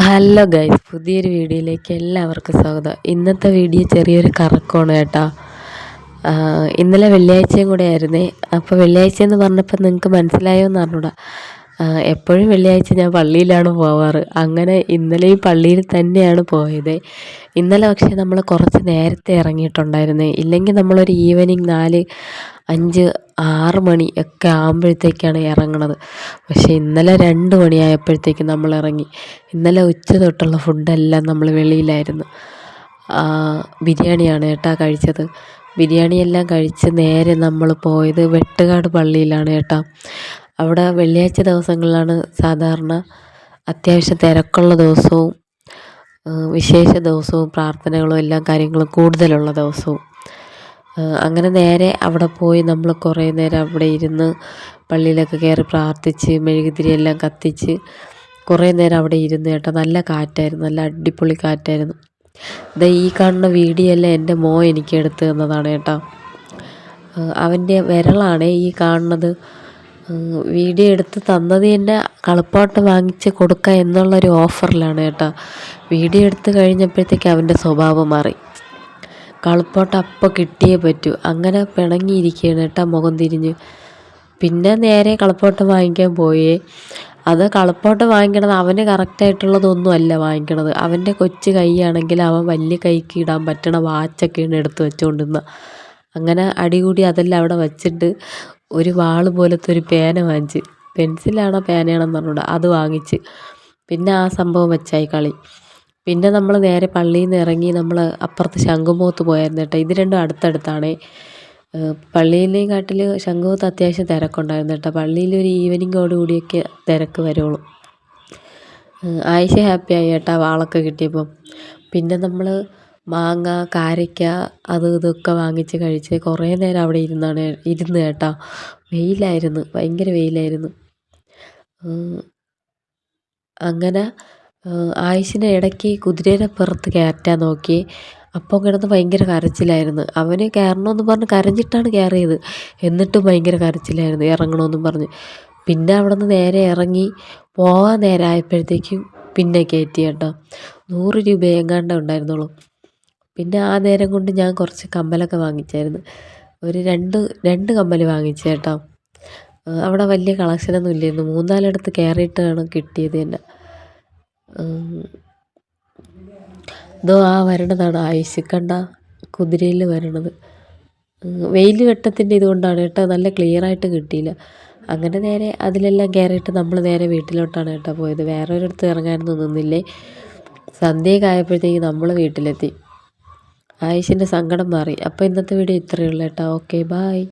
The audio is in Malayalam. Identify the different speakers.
Speaker 1: ഹലോ ഗൈസ്, പുതിയൊരു വീഡിയോയിലേക്ക് എല്ലാവർക്കും സ്വാഗതം. ഇന്നത്തെ വീഡിയോ ചെറിയൊരു കറക്കമാണ് കേട്ടോ. ഇന്നലെ വെള്ളിയാഴ്ചയും കൂടെ ആയിരുന്നേ. അപ്പോൾ വെള്ളിയാഴ്ച എന്ന് പറഞ്ഞപ്പോൾ നിങ്ങൾക്ക് മനസ്സിലായോ എന്ന് അറിഞ്ഞൂടാ. എപ്പോഴും വെള്ളിയാഴ്ച ഞാൻ പള്ളിയിലാണ് പോവാറ്. അങ്ങനെ ഇന്നലെയും പള്ളിയിൽ തന്നെയാണ് പോയത്. ഇന്നലെ പക്ഷേ നമ്മൾ കുറച്ച് നേരത്തെ ഇറങ്ങിയിട്ടുണ്ടായിരുന്നേ. ഇല്ലെങ്കിൽ നമ്മളൊരു ഈവനിങ് 4, 5, 6 മണി ഒക്കെ ആകുമ്പോഴത്തേക്കാണ് ഇറങ്ങണത്. പക്ഷേ ഇന്നലെ 2 മണിയായപ്പോഴത്തേക്കും നമ്മൾ ഇറങ്ങി. ഇന്നലെ ഉച്ച തൊട്ടുള്ള ഫുഡെല്ലാം നമ്മൾ വെളിയിലായിരുന്നു. ബിരിയാണിയാണ് കേട്ടോ കഴിച്ചത്. ബിരിയാണിയെല്ലാം കഴിച്ച് നേരെ നമ്മൾ പോയത് വെട്ടുകാട് പള്ളിയിലാണ് കേട്ടോ. അവിടെ വെള്ളിയാഴ്ച ദിവസങ്ങളിലാണ് സാധാരണ അത്യാവശ്യം തിരക്കുള്ള ദിവസവും വിശേഷ ദിവസവും പ്രാർത്ഥനകളും എല്ലാ കാര്യങ്ങളും കൂടുതലുള്ള ദിവസവും. അങ്ങനെ നേരെ അവിടെ പോയി നമ്മൾ കുറേ നേരം അവിടെ ഇരുന്ന് പള്ളിയിലൊക്കെ കയറി പ്രാർത്ഥിച്ച് മെഴുകുതിരിയെല്ലാം കത്തിച്ച് കുറേ നേരം അവിടെ ഇരുന്ന് കേട്ടോ. നല്ല കാറ്റായിരുന്നു, നല്ല അടിപൊളി കാറ്റായിരുന്നു. ഈ കാണുന്ന വീഡിയോ എല്ലാം എൻ്റെ മോൻ എനിക്ക് എടുത്തു തന്നതാണ് കേട്ടോ. അവൻ്റെ വിരളാണ് ഈ കാണുന്നത്. വീഡിയോ എടുത്ത് തന്നത് തന്നെ കളിപ്പാട്ടം വാങ്ങിച്ച് കൊടുക്കുക എന്നുള്ളൊരു ഓഫറിലാണ് കേട്ടോ. വീഡിയോ എടുത്ത് കഴിഞ്ഞപ്പോഴത്തേക്ക് അവൻ്റെ സ്വഭാവം മാറി. കളിപ്പാട്ടം അപ്പം കിട്ടിയേ പറ്റൂ. അങ്ങനെ പിണങ്ങിയിരിക്കുകയാണ് കേട്ടോ, മുഖം തിരിഞ്ഞ്. പിന്നെ നേരെ കളിപ്പാട്ടം വാങ്ങിക്കാൻ പോയേ. അത് കളിപ്പാട്ടം വാങ്ങിക്കണത് അവന് കറക്റ്റായിട്ടുള്ളതൊന്നും അല്ല വാങ്ങിക്കണത്. അവൻ്റെ കൊച്ചു കൈയാണെങ്കിൽ അവൻ വലിയ കൈക്ക് ഇടാൻ പറ്റണ വാച്ചൊക്കെയാണ് എടുത്ത് വെച്ചുകൊണ്ടിരുന്നത്. അങ്ങനെ അടികൂടി അതെല്ലാം അവിടെ വച്ചിട്ട് ഒരു വാള് പോലത്തെ ഒരു പേന വാങ്ങിച്ച്, പെൻസിലാണോ പേനയാണെന്ന് പറഞ്ഞൂടാ, അത് വാങ്ങിച്ച്. പിന്നെ ആ സംഭവം വെച്ചായി കളി. പിന്നെ നമ്മൾ നേരെ പള്ളിയിൽ നിന്ന് ഇറങ്ങി നമ്മൾ അപ്പുറത്ത് ശംഖുമുഖത്ത് പോയായിരുന്നു കേട്ടോ. ഇത് രണ്ടും അടുത്തടുത്താണേ. പള്ളിയിലേയും കാട്ടിൽ ശംഖുമുഖത്ത് അത്യാവശ്യം തിരക്കുണ്ടായിരുന്നു കേട്ടോ. പള്ളിയിൽ ഒരു ഈവനിങ്ങോടുകൂടിയൊക്കെ തിരക്ക് വരുള്ളൂ. ആയിഷ ഹാപ്പിയായി കേട്ടോ വാളൊക്കെ കിട്ടിയപ്പം. പിന്നെ നമ്മൾ മാങ്ങ, കാരയ്ക്ക അത് ഇതൊക്കെ വാങ്ങിച്ച് കഴിച്ച് കുറേ നേരം അവിടെ ഇരുന്ന് കേട്ടോ. വെയിലായിരുന്നു, ഭയങ്കര വെയിലായിരുന്നു. അങ്ങനെ ആയിഷിനെ ഇടയ്ക്ക് കുതിരേനെ പുറത്ത് കയറ്റാൻ നോക്കി. അപ്പം കിടന്ന് ഭയങ്കര കരച്ചിലായിരുന്നു. അവന് കയറണമെന്ന് പറഞ്ഞ് കരഞ്ഞിട്ടാണ് കയറിയത്. എന്നിട്ടും ഭയങ്കര കരച്ചിലായിരുന്നു ഇറങ്ങണമെന്നും പറഞ്ഞ്. പിന്നെ അവിടെ നിന്ന് നേരെ ഇറങ്ങി പോകാൻ നേരമായപ്പോഴത്തേക്കും പിന്നെ കയറ്റി കേട്ടോ. 100 രൂപ എങ്ങാണ്ടേ ഉണ്ടായിരുന്നുള്ളൂ. പിന്നെ ആ നേരം കൊണ്ട് ഞാൻ കുറച്ച് കമ്മലൊക്കെ വാങ്ങിച്ചായിരുന്നു. ഒരു രണ്ട് കമ്മൽ വാങ്ങിച്ചു കേട്ടോ. അവിടെ വലിയ കളക്ഷനൊന്നും ഇല്ലായിരുന്നു. 3-4 ഇടത്ത് കയറിയിട്ടാണ് കിട്ടിയത് തന്നെ. ഇതോ ആ വരണതാണ് ആയിഷ്, കണ്ട കുതിരയിൽ വരണത്. വെയിൽ വെട്ടത്തിൻ്റെ ഇതുകൊണ്ടാണ് കേട്ടോ, നല്ല ക്ലിയറായിട്ട് കിട്ടിയില്ല. അങ്ങനെ നേരെ അതിലെല്ലാം കയറിയിട്ട് നമ്മൾ നേരെ വീട്ടിലോട്ടാണ് കേട്ടോ പോയത്. വേറെ ഒരിടത്ത് ഇറങ്ങാനൊന്നും നിന്നില്ലേ. സന്ധ്യയൊക്കെ ആയപ്പോഴത്തേക്ക് നമ്മൾ വീട്ടിലെത്തി. ആയിഷിൻ്റെ സങ്കടം മാറി. അപ്പോൾ ഇന്നത്തെ വീഡിയോ ഇത്രയേ ഉള്ളൂ കേട്ടോ. Okay, bye.